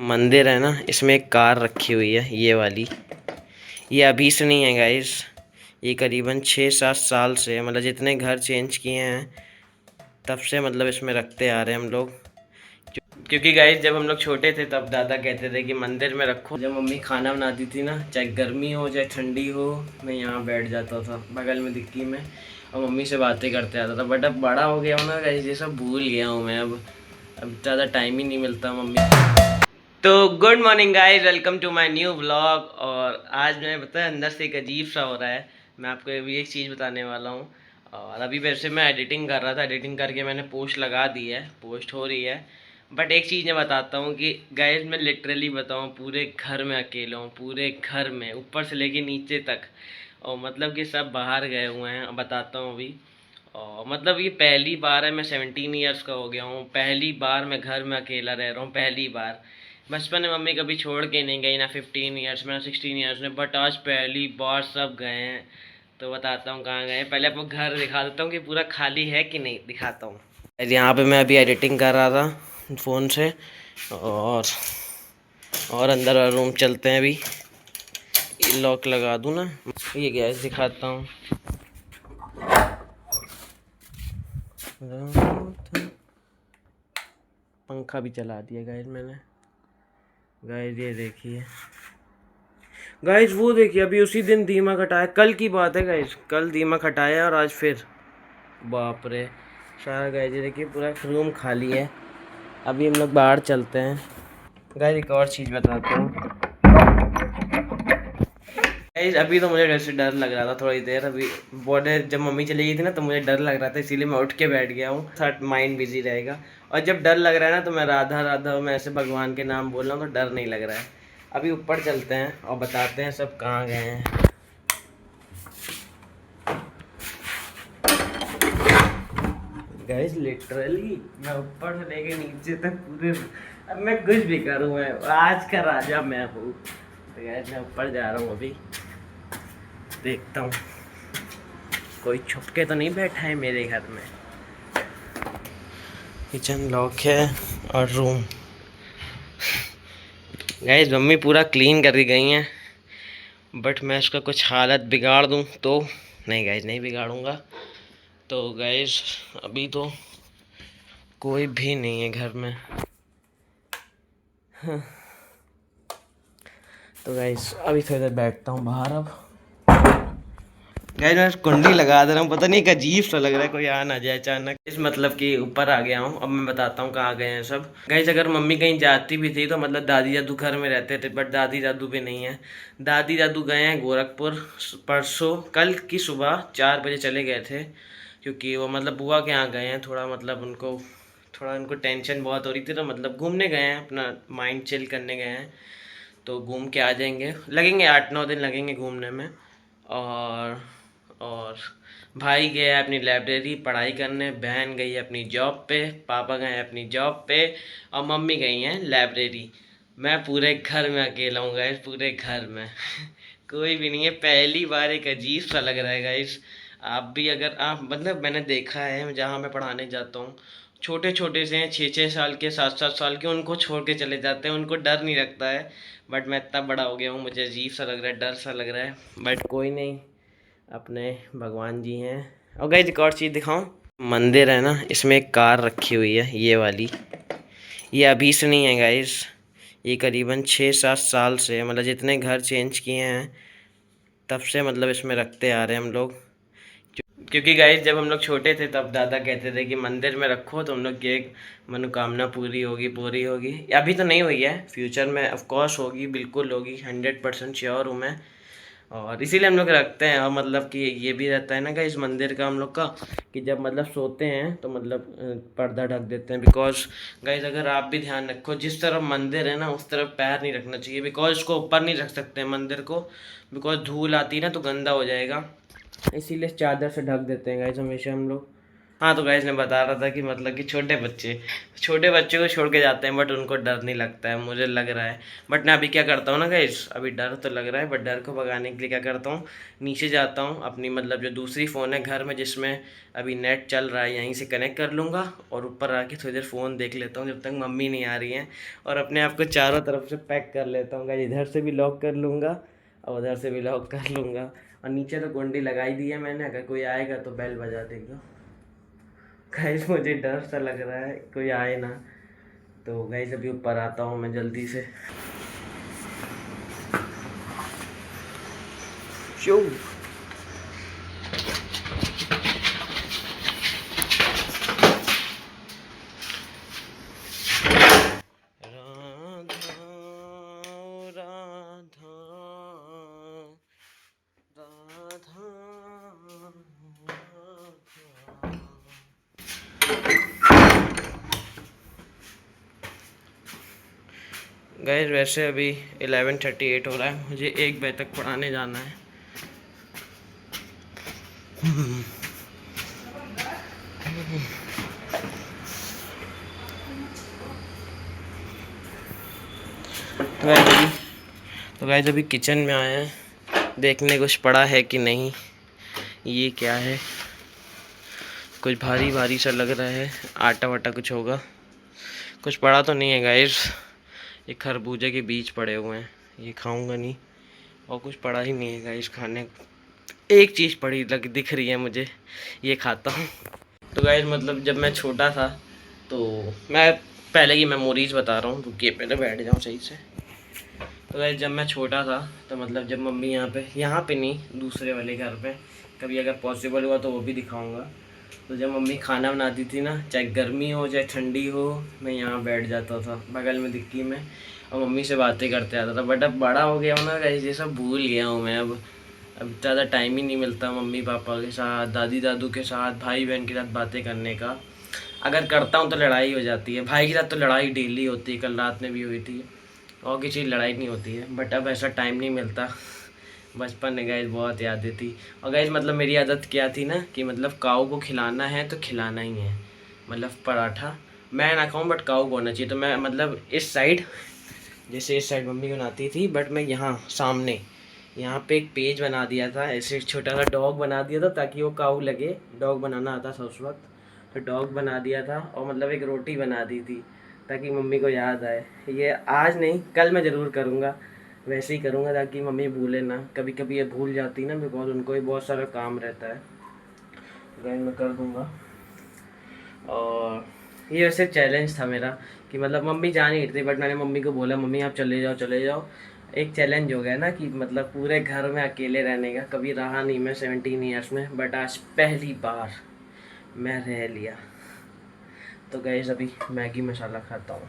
मंदिर है ना, इसमें एक कार रखी हुई है, ये वाली। ये अभी से नहीं है गाइस, ये करीबन 6-7 साल से, मतलब जितने घर चेंज किए हैं तब से मतलब इसमें रखते आ रहे हैं हम लोग। क्योंकि गाइस जब हम लोग छोटे थे तब दादा कहते थे कि मंदिर में रखो। जब मम्मी खाना बनाती थी ना, चाहे गर्मी हो चाहे ठंडी हो, मैं यहाँ बैठ जाता था बगल में डिक्की में और मम्मी से बातें करते आता था। बट अब बड़ा हो गया हूँ ना गाइस, ये सब भूल गया हूँ मैं। अब ज़्यादा टाइम ही नहीं मिलता मम्मी। तो good morning guys, welcome to my new vlog. और आज मैं पता है अंदर से एक अजीब सा हो रहा है। मैं आपको अभी एक चीज़ बताने वाला हूँ। और अभी वैसे मैं एडिटिंग कर रहा था, एडिटिंग करके मैंने पोस्ट लगा दी है, पोस्ट हो रही है। बट एक चीज़ मैं बताता हूँ कि गाइस मैं लिटरली बताऊँ, पूरे घर में अकेला हूँ, पूरे घर में ऊपर से लेके नीचे तक। और मतलब कि सब बाहर गए हुए हैं, बताता हूँ अभी। और मतलब ये पहली बार है, मैं 17 ईयर्स का हो गया हूँ, पहली बार मैं घर में अकेला रह रहा हूँ, पहली बार। बचपन में मम्मी कभी छोड़ के नहीं गई, ना 15 ईयर्स में ना 16 ईयर्स में, बट आज पहली बार सब गए हैं। तो बताता हूँ कहाँ गए हैं। पहले आपको घर दिखा देता हूँ कि पूरा खाली है कि नहीं, दिखाता हूँ। यहाँ पे मैं अभी एडिटिंग कर रहा था फ़ोन से। और अंदर वाला रूम चलते हैं अभी। ये लॉक लगा दूँ ना, ये गैस दिखाता हूँ। पंखा भी चला दिया गाइस मैंने। गाइस ये देखिए, गाइस वो देखिए, अभी उसी दिन दीमक हटाया, कल की बात है गाइस, कल दीमक हटाया और आज फिर। बाप रे, सारा गाइस ये देखिए पूरा रूम खाली है। अभी हम लोग बाहर चलते हैं। गाइस एक और चीज़ बताता हूँ। गाइस अभी तो मुझे वैसे डर लग रहा था थोड़ी देर, अभी बॉर्डर जब मम्मी चली गई थी ना तो मुझे डर लग रहा था, इसीलिए मैं उठ के बैठ गया हूँ, थोड़ा माइंड बिजी रहेगा। और जब डर लग रहा है ना तो मैं राधा राधा, मैं ऐसे भगवान के नाम बोल रहा हूँ तो डर नहीं लग रहा है। अभी ऊपर चलते हैं और बताते हैं सब कहाँ गए हैं। गाइस लिटरली मैं ऊपर से लेके नीचे तक पूरे, अब मैं कुछ भी करूँ, मैं आज का राजा मैं हूँ। तो गाइस मैं ऊपर जा रहा हूँ अभी, देखता हूँ कोई छुप के तो नहीं बैठा है मेरे घर में। किचन लॉक है और रूम। गाइस मम्मी पूरा क्लीन कर गई हैं, बट मैं इसका कुछ हालत बिगाड़ दूँ तो। नहीं गाइस नहीं बिगाड़ूंगा। तो गाइस अभी तो कोई भी नहीं है घर में। तो गाइस अभी थोड़ी देर बैठता हूँ बाहर। अब गाइस मैं कुंडी लगा दे रहा हूँ, पता नहीं एक अजीब सा लग रहा है, कोई आ ना जाए अचानक। इस मतलब कि ऊपर आ गया हूँ। अब मैं बताता हूँ कहाँ गए हैं सब। गाइस अगर मम्मी कहीं जाती भी थी तो मतलब दादी दादू घर में रहते थे, बट दादी दादू भी नहीं है। दादी दादू गए हैं गोरखपुर, परसों कल की सुबह 4 बजे चले गए थे। क्योंकि वो मतलब बुआ के यहाँ गए हैं, थोड़ा मतलब उनको, थोड़ा उनको टेंशन बहुत हो रही थी, तो मतलब घूमने गए हैं, अपना माइंड चिल करने गए हैं। तो घूम के आ जाएंगे, लगेंगे 8-9 दिन लगेंगे घूमने में। और भाई गया है अपनी लाइब्रेरी पढ़ाई करने, बहन गई है अपनी जॉब पे, पापा गए हैं अपनी जॉब पे, और मम्मी गई हैं लाइब्रेरी। मैं पूरे घर में अकेला हूँ गाइस, पूरे घर में कोई भी नहीं है। पहली बार एक अजीब सा लग रहा है गाइस। आप भी, अगर आप मतलब, मैंने देखा है जहाँ मैं पढ़ाने जाता हूँ, छोटे छोटे से हैं, 6-6 साल के, 7-7 साल के, उनको छोड़ के चले जाते हैं, उनको डर नहीं लगता है। बट मैं इतना बड़ा हो गया हूँ, मुझे अजीब सा लग रहा है, डर सा लग रहा है। बट कोई नहीं, अपने भगवान जी हैं। और गाइस एक और चीज़ दिखाऊं। मंदिर है ना, इसमें एक कार रखी हुई है, ये वाली। ये अभी से नहीं है गाइस, ये करीबन 6-7 साल से, मतलब जितने घर चेंज किए हैं तब से मतलब इसमें रखते आ रहे हैं हम लोग। क्योंकि गाइस जब हम लोग छोटे थे तब दादा कहते थे कि मंदिर में रखो तो हम लोग की एक मनोकामना पूरी होगी, पूरी होगी। अभी तो नहीं हुई है, फ्यूचर में ऑफ कोर्स होगी, बिल्कुल होगी, 100% श्योर हूँ मैं। और इसीलिए हम लोग रखते हैं। और मतलब कि ये भी रहता है ना कि इस मंदिर का हम लोग का, कि जब मतलब सोते हैं तो मतलब पर्दा ढक देते हैं। बिकॉज गाइज अगर आप भी ध्यान रखो, जिस तरफ मंदिर है ना उस तरफ पैर नहीं रखना चाहिए, बिकॉज उसको ऊपर नहीं रख सकते हैं मंदिर को, बिकॉज धूल आती है ना तो गंदा हो जाएगा। इसीलिए चादर से ढक देते हैं गाइज हमेशा हम लोग। हाँ तो गाइस ने बता रहा था कि मतलब कि छोटे बच्चे को छोड़ के जाते हैं बट उनको डर नहीं लगता है, मुझे लग रहा है। बट मैं अभी क्या करता हूँ ना गाइस, अभी डर तो लग रहा है बट डर को भगाने के लिए क्या करता हूँ, नीचे जाता हूँ, अपनी मतलब जो दूसरी फ़ोन है घर में जिसमें अभी नेट चल रहा है यहीं से कनेक्ट कर लूँगा और ऊपर आके थोड़ी देर फ़ोन देख लेता हूँ जब तक मम्मी नहीं आ रही हैं, और अपने आप को चारों तरफ से पैक कर लेता हूँ गाइस। इधर से भी लॉक कर लूँगा और उधर से भी लॉक कर लूँगा, और नीचे तो कुंडी लगाई दी है मैंने, अगर कोई आएगा तो बेल बजा देगा। गाइस मुझे डर सा लग रहा है कोई आए ना, तो गाइस अभी ऊपर आता हूँ मैं जल्दी से। शो राधा राधा राधा गाइस वैसे अभी 11:38 हो रहा है, मुझे 1 बजे तक पढ़ाने जाना है। तो गाइस अभी किचन में आए हैं, देखने कुछ पड़ा है कि नहीं। ये क्या है, कुछ भारी भारी सा लग रहा है, आटा वाटा कुछ होगा। कुछ पड़ा तो नहीं है गाइस, ये खरबूजे के बीज पड़े हुए हैं, ये खाऊंगा नहीं, और कुछ पड़ा ही नहीं है गाइस खाने। एक चीज़ पड़ी दिख रही है मुझे, ये खाता हूँ। तो गाइस मतलब जब मैं छोटा था, तो मैं पहले की मेमोरीज बता रहा हूँ, रुकिए पहले बैठ जाऊँ सही से। तो गाइस जब मैं छोटा था तो मतलब जब मम्मी यहाँ पे नहीं दूसरे वाले घर पे, कभी अगर पॉसिबल हुआ तो वो भी दिखाऊंगा। तो जब मम्मी खाना बनाती थी ना, चाहे गर्मी हो चाहे ठंडी हो, मैं यहाँ बैठ जाता था बगल में दिक्की में, और मम्मी से बातें करते आता था। बट अब बड़ा हो गया हूँ ना गाइस, ये सब भूल गया हूँ मैं। अब ज़्यादा टाइम ही नहीं मिलता मम्मी पापा के साथ, दादी दादू के साथ, भाई बहन के साथ बातें करने का। अगर करता हूँ तो लड़ाई हो जाती है, भाई के साथ तो लड़ाई डेली होती है, कल रात में भी हुई थी, और किसी लड़ाई नहीं होती है। बट अब ऐसा टाइम नहीं मिलता। बचपन में गाइस बहुत यादें थी। और गाइस मतलब मेरी आदत क्या थी ना कि मतलब काऊ को खिलाना है तो खिलाना ही है, मतलब पराठा मैं ना खाऊं बट काऊ को होना चाहिए। तो मैं मतलब इस साइड, जैसे इस साइड मम्मी बनाती थी, बट मैं यहाँ सामने यहाँ पे एक पेज बना दिया था, ऐसे एक छोटा सा डॉग बना दिया था ताकि वो काऊ लगे। डॉग बनाना आता था उस वक्त, तो डॉग बना दिया था, और मतलब एक रोटी बना दी थी ताकि मम्मी को याद आए। ये आज नहीं कल मैं ज़रूर करूँगा, वैसे ही करूँगा ताकि मम्मी भूले ना। कभी कभी ये भूल जाती ना, बिकॉज उनको भी बहुत सारा काम रहता है। गाइस मैं कर दूँगा। और ये वैसे चैलेंज था मेरा कि मतलब मम्मी जा नहीं रही थी, बट मैंने मम्मी को बोला मम्मी आप चले जाओ चले जाओ। एक चैलेंज हो गया ना कि मतलब पूरे घर में अकेले रहने का, कभी रहा नहीं मैं 17 ईयर्स में, बट आज पहली बार मैं रह लिया। तो गाइस अभी मैगी मसाला खाता हूँ।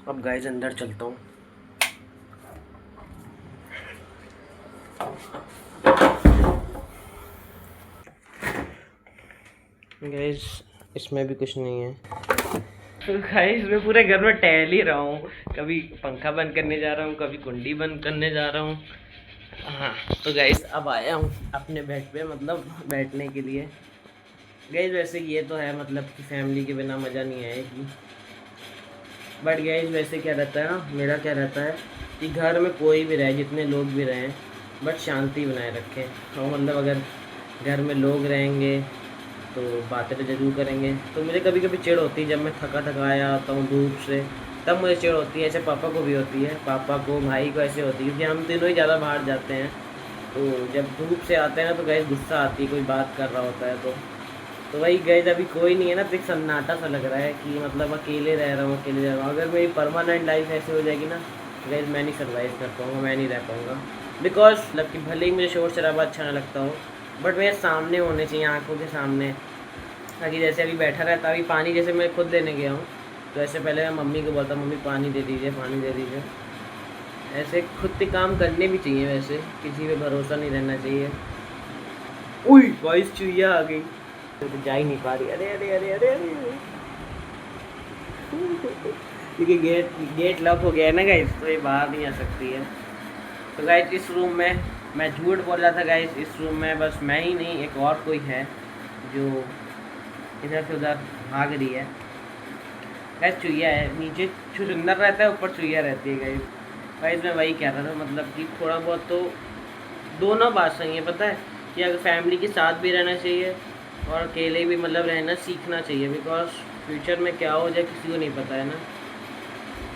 अब गाइस अंदर चलता हूँ। गाइस इसमें भी कुछ नहीं है। तो गाइस मैं पूरे घर में टहल ही रहा हूँ, कभी पंखा बंद करने जा रहा हूँ, कभी कुंडी बंद करने जा रहा हूँ। हाँ तो गाइस अब आया हूँ अपने बेड पे, मतलब बैठने के लिए। गाइस वैसे ये तो है मतलब कि फैमिली के बिना मज़ा नहीं आएगी। बट गाइस वैसे क्या रहता है ना, मेरा क्या रहता है कि घर में कोई भी रहे, जितने लोग भी रहें, बट शांति बनाए रखें। और मतलब अगर घर में लोग रहेंगे तो बातें तो ज़रूर करेंगे। तो मुझे कभी कभी चिढ़ होती है जब मैं थका थकाया आता हूँ धूप से, तब मुझे चिढ़ होती है। ऐसे पापा को भी होती है, पापा को भाई को ऐसे होती है, क्योंकि हम तीनों ही ज़्यादा बाहर जाते हैं। तो जब धूप से आते हैं ना तो गैस गुस्सा आती है, कोई बात कर रहा होता है तो वही गैस अभी कोई नहीं है ना, तो एक सन्नाटा सा लग रहा है कि मतलब अकेले रह रहा हूँ अकेले रह रहा हूँ। अगर मेरी परमानेंट लाइफ ऐसे हो जाएगी ना गैस, मैं नहीं सर्वाइव कर पाऊँगा, मैं नहीं रह पाऊँगा। बिकॉज मतलब कि भले ही मुझे शोर शराबा अच्छा ना लगता हो, बट मेरे सामने होने चाहिए, आंखों के सामने। ताकि जैसे अभी बैठा रहता, अभी पानी जैसे मैं खुद लेने गया हूँ तो ऐसे पहले मैं मम्मी को बोलता मम्मी पानी दे दीजिए पानी दे दीजिए। ऐसे खुद के काम करने भी चाहिए, वैसे किसी पे भरोसा नहीं रहना चाहिए। उई गाइस चुईया आ गई, तो जा ही नहीं पा रही। अरे अरे अरे अरे अरे क्योंकि गेट गेट लॉक हो गया है ना गाइस, तो ये बाहर नहीं आ सकती है। तो गाइस इस रूम में, मैं झूठ बोल रहा था गाइस, इस रूम में बस मैं ही नहीं एक और कोई है जो इधर से उधर भाग रही है। गाइस चुईया है, नीचे चुरिंदर रहता है, ऊपर चुईया रहती है गाइस। गाइस मैं वही कह रहा था, मतलब कि थोड़ा बहुत तो दोनों बात सही है, पता है कि अगर फैमिली के साथ भी रहना चाहिए और अकेले भी मतलब रहना सीखना चाहिए, बिकॉज फ्यूचर में क्या हो जाए किसी को नहीं पता है ना।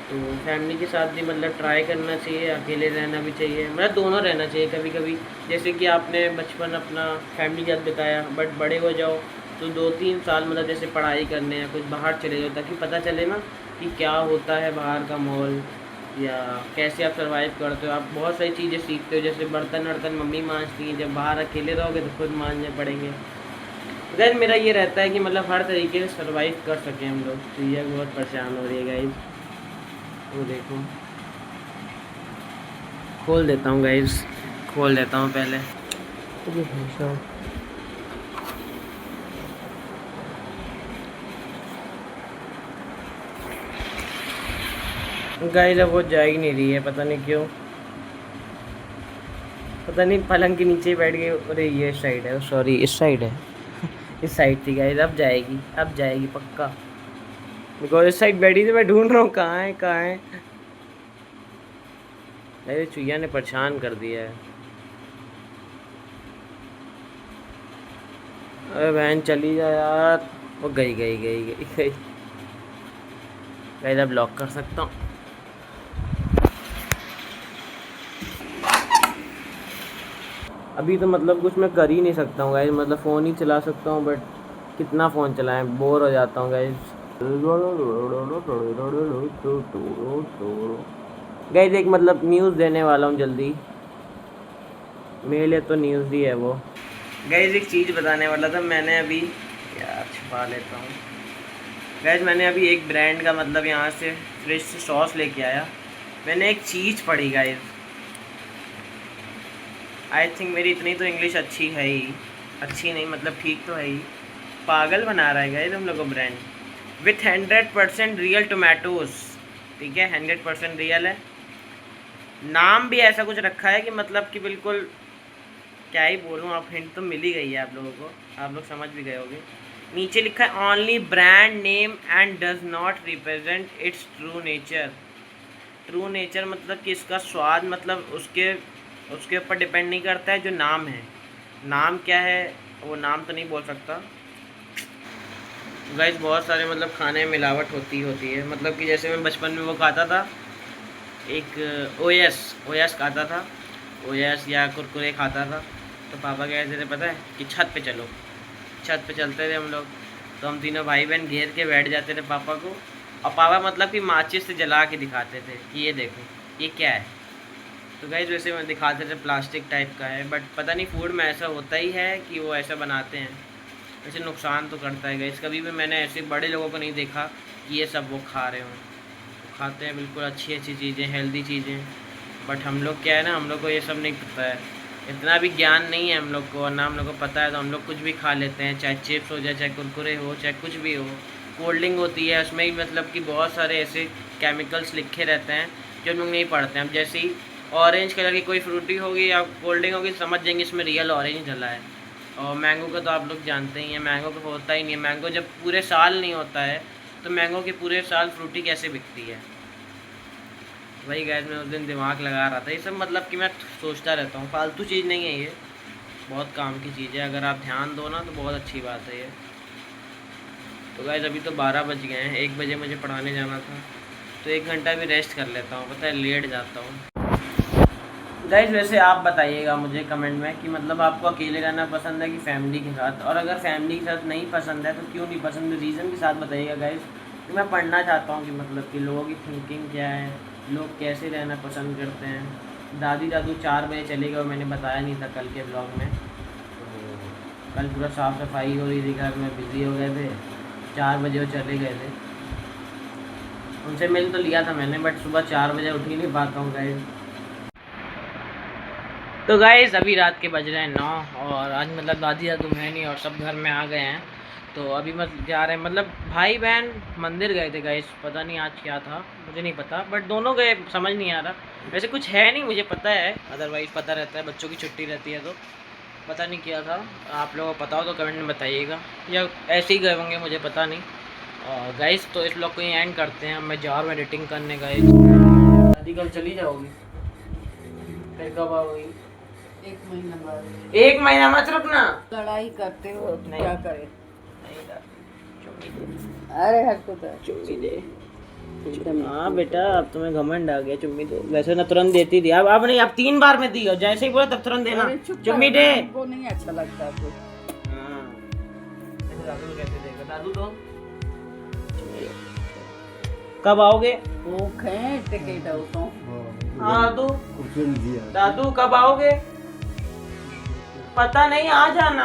तो फैमिली के साथ भी मतलब ट्राई करना चाहिए, अकेले रहना भी चाहिए, मतलब दोनों रहना चाहिए कभी कभी। जैसे कि आपने बचपन अपना फैमिली के साथ बिताया, बट बड़े हो जाओ तो 2-3 साल मतलब जैसे पढ़ाई करने या कुछ बाहर चले जाओ, ताकि पता चले ना कि क्या होता है बाहर का माहौल, या कैसे आप सर्वाइव करते हो। आप बहुत सारी चीज़ें सीखते हो, जैसे बर्तन वर्तन मम्मी मांजती हैं, जब बाहर अकेले रहोगे तो खुद मांजने पड़ेंगे। गाइस मेरा ये रहता है कि मतलब हर तरीके से सर्वाइव कर सकें हम लोग। तो ये बहुत परेशान हो रही है गाइस, वो देखो खोल देता हूँ गाइस, खोल देता हूँ पहले। गाइस अब वो जा ही नहीं रही है, पता नहीं क्यों, पता नहीं पलंग के नीचे ही बैठ गई। अरे ये साइड है, सॉरी इस साइड है इस साइड थी गाइस, अब जाएगी, अब जाएगी पक्का, बिकॉज इस साइड बैठी थी। मैं ढूंढ रहा हूँ कहाँ है कहाँ है। अरे चुईया ने परेशान कर दिया है। अरे बहन चली जा यार, वो गई गई गई गई गई। गाइस अब लॉक कर सकता हूँ। अभी तो मतलब कुछ मैं कर ही नहीं सकता हूँ गाइस, मतलब फ़ोन ही चला सकता हूँ, बट कितना फ़ोन चलाएं, बोर हो जाता हूँ गाइस। गाइस एक मतलब न्यूज़ देने वाला हूँ जल्दी, मेरे लिए तो न्यूज़ ही है वो। गाइस एक चीज़ बताने वाला था, मैंने अभी यार छुपा लेता हूँ। गाइस मैंने अभी एक ब्रांड का मतलब यहाँ से फ्रिज से सॉस लेके आया। मैंने एक चीज़ पढ़ी गाइस, आई थिंक मेरी इतनी तो इंग्लिश अच्छी है ही, अच्छी नहीं मतलब ठीक तो है ही। पागल बना रहा है गाइस हम लोग को ब्रांड, विथ 100% रियल टोमेटोज। ठीक है 100% रियल है, नाम भी ऐसा कुछ रखा है कि मतलब कि बिल्कुल क्या ही बोलूँ, आप हिंट तो मिल ही गई है आप लोगों को, आप लोग समझ भी गए होंगे। नीचे लिखा है only brand name and does not represent it's true nature. True nature मतलब कि इसका स्वाद मतलब उसके उसके ऊपर डिपेंड नहीं करता है जो नाम है। नाम क्या है वो नाम तो नहीं बोल सकता गाइस। बहुत सारे मतलब खाने में मिलावट होती है, मतलब कि जैसे मैं बचपन में वो खाता था, एक ओएस खाता था, ओएस या कुरकुरे खाता था। तो पापा कहते थे पता है कि छत पे चलो, छत पे चलते थे हम लोग, तो हम तीनों भाई बहन घेर के बैठ जाते थे पापा को, और पापा मतलब कि माचिस से जला के दिखाते थे कि ये देखो ये क्या है। तो गाइस वैसे मैं दिखाते थे प्लास्टिक टाइप का है, बट पता नहीं फूड में ऐसा होता ही है कि वो ऐसा बनाते हैं, वैसे नुकसान तो करता है गाइस। कभी भी मैंने ऐसे बड़े लोगों को नहीं देखा कि ये सब वो खा रहे हों, तो खाते हैं बिल्कुल अच्छी अच्छी चीज़ें, हेल्दी चीज़ें। बट हम लोग क्या है ना, हम लोग को ये सब नहीं पता है, इतना भी ज्ञान नहीं है हम लोग को, और ना हम लोग को पता है, तो हम लोग कुछ भी खा लेते हैं, चाहे चिप्स हो जाए, चाहे कुरकुरे हो, चाहे कुछ भी हो। कोल्ड ड्रिंक होती है उसमें भी मतलब कि बहुत सारे ऐसे केमिकल्स लिखे रहते हैं जो हम लोग नहीं पढ़ते हैं। अब जैसे ही ऑरेंज कलर की कोई फ्रूटी होगी या कोल्ड ड्रिंक होगी, समझ जाएंगे इसमें रियल ऑरेंज डला है। और मैंगो का तो आप लोग जानते ही हैं, मैंगो का होता ही नहीं है। मैंगो जब पूरे साल नहीं होता है तो मैंगो के पूरे साल फ्रूटी कैसे बिकती है। वही गैस मैं उस दिन दिमाग लगा रहा था, ये सब मतलब कि मैं सोचता रहता हूँ, फालतू चीज़ नहीं है ये, बहुत काम की चीज़ है, अगर आप ध्यान दो ना तो बहुत अच्छी बात है ये। तो गैस अभी तो 12 बज गए हैं, 1 बजे मुझे पढ़ाने जाना था, तो 1 घंटा भी रेस्ट कर लेता हूँ, पता है लेट जाता हूँ। गाइज वैसे आप बताइएगा मुझे कमेंट में कि मतलब आपको अकेले रहना पसंद है कि फैमिली के साथ, और अगर फैमिली के साथ नहीं पसंद है तो क्यों नहीं पसंद, रीज़न के साथ बताइएगा गाइज। कि मैं पढ़ना चाहता हूँ कि मतलब कि लोगों की थिंकिंग क्या है, लोग कैसे रहना पसंद करते हैं। दादी दादू 4 बजे चले गए, मैंने बताया नहीं था कल के ब्लॉग में, तो कल पूरा साफ़ सफाई हो रही थी घर में, बिज़ी हो गए थे, 4 बजे वो चले गए थे। उनसे मिल तो लिया था मैंने, बट सुबह 4 बजे उठ ही नहीं पाता हूँ गाइज। तो गाइस अभी रात के बज रहे हैं 9 और आज मतलब दादी दादू है नहीं और सब घर में आ गए हैं। तो अभी मतलब जा रहे हैं, मतलब भाई बहन मंदिर गए थे गाइस, पता नहीं आज क्या था मुझे नहीं पता, बट दोनों गए समझ नहीं आ रहा। वैसे कुछ है नहीं, मुझे पता है, अदरवाइज़ पता रहता है, बच्चों की छुट्टी रहती है तो पता नहीं क्या था। आप लोगों को पता हो तो कमेंट में बताइएगा, या ऐसे ही गए होंगे मुझे पता नहीं। और गाइस तो इस ब्लॉग को यहीं एंड करते हैं, मैं जा रहा हूँ एडिटिंग करने। गाइस दादी कल चली जाओगी, फिर कब आओगी? 1 महीना बाद। 1 महीना मत रुकना। लड़ाई करते हो नहीं। क्या करे। नहीं दादी, चुम्मी दे। अरे हटो तो चुम्मी दे। हाँ बेटा, अब तुम्हें घमंड आ गया, चुम्मी दो। वैसे ना तुरंत देती थी, अब नहीं, अब 3 बार में दी, और जैसे ही बोला तब तुरंत देना। अरे चुप चुम्मी कर, दे। वो नहीं अच्छा लगता तो। हाँ, ऐसे दादू को कैसे देगा? दादू दो। चुम्मी दो। कब आओगे? भूख है टिकट हो तो। हाँ दादू, दादू कब आओगे? पता नहीं, आ जाना।